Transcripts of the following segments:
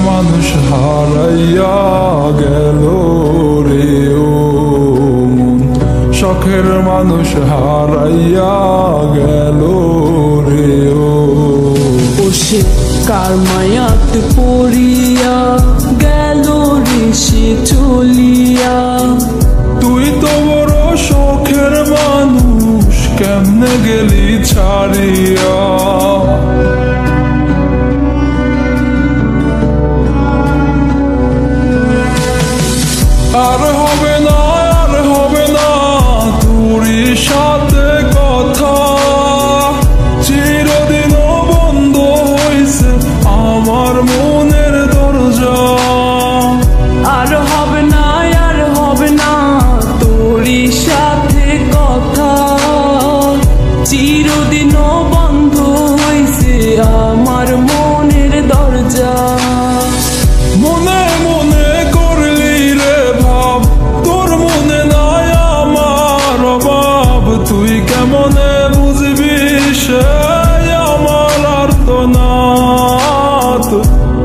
মানুষ হারাইয়া গেল রে ও মন, শখের মানুষ হারাইয়া গেল রে ও। সে কার মায়াতে পড়িয়া গেল রে সে চলিয়া। তুই তো বড় শখের মানুষ, কেমনে গেলি ছাড়িয়া। আর হবে না, আর হবে না তোরই সাথে কথা, চিরদিনও বন্ধ হইছে আমার মনের দরজা। আর হবে না, আর হবে না তোরই সাথে কথা, চিরদিনও বন্ধ হইছে আমার মনের দরজা। মনে মনে করলি রে ভাব, তোর মনে নাই আমার অভাব। তুই কেমনে বুঝবি সে আমার আর্তনাদ,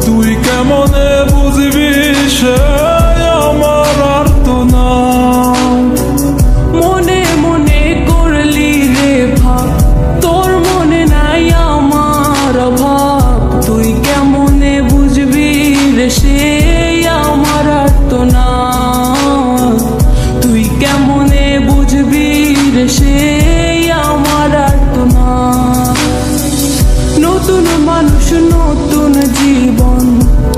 তুই কেমনে বুঝবি সে আমার আর্তনাদ। মনে মনে করলি রে ভাব, তোর মনে নাই আমার অভাব। তুই কেমনে বুঝবি রে সে আমার আর্তনাদ, তুই কেমনে বুঝবি রে সে আমার আর্তনাদ। নতুন মানুষ নতুন জীবন,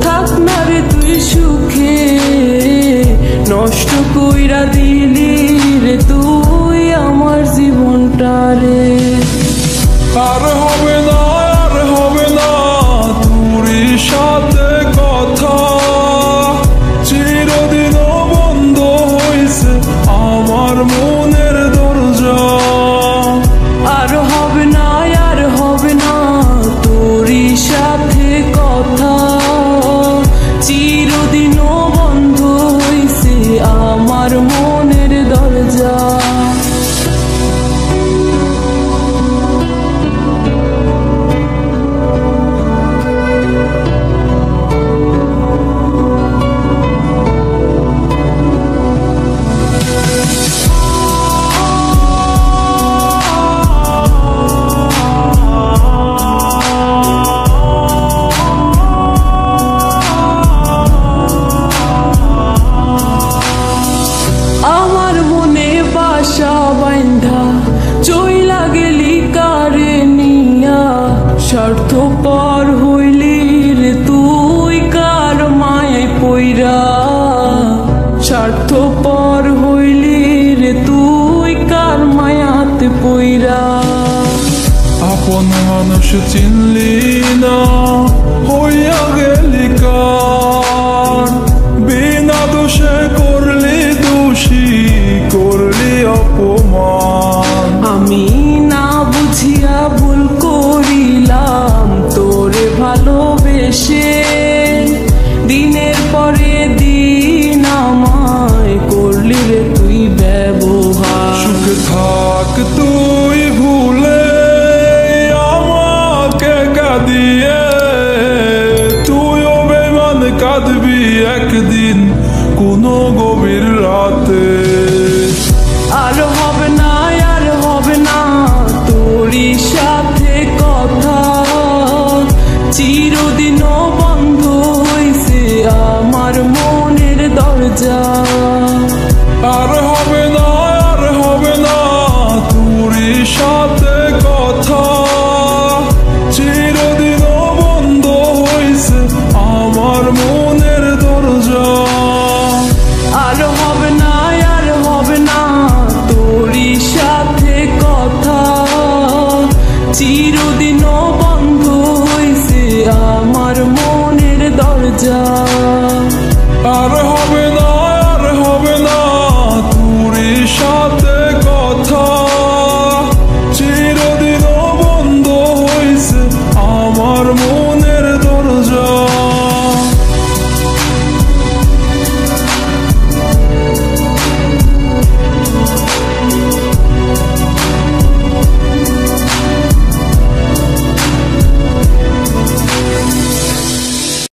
থাক না রে তুই সুখে, নষ্ট কইরা দিলি রে তুই আমার জীবনটা রে। আর হবে না, আর হবে না তোরই সাথে কথা, চিরদিনও বন্ধ হইছে আমার মনের দরজা। আর হবে না, আর হবে না তোরই সাথে কথা, চিরদিনও বন্ধ হইছে আমার মনের দরজা। আমার মনে বাসা বাইন্ধা চইলা গেলি কারে নিয়া, স্বার্থপর হইলি রে তুই কার মায়ায় পইরা। স্বার্থপর হইলি রে তুই কার মায়াতে পইরা। আপন মানুষ চিনলি না, হইয়া গেলি কার, বিনা দোষে করলি দোষী, করলি অপমান। আমি না বুঝিয়া ভুল করিলাম তোরে ভালোবেসে, দিনের পরে দিন আমায় করলি রে তুই ব্যবহার। সুখে থাক তুই ভুলে আমাকে কাঁদিয়ে, তুইও বেমান কাঁদবি একদিন কোনো গভীর রাতে।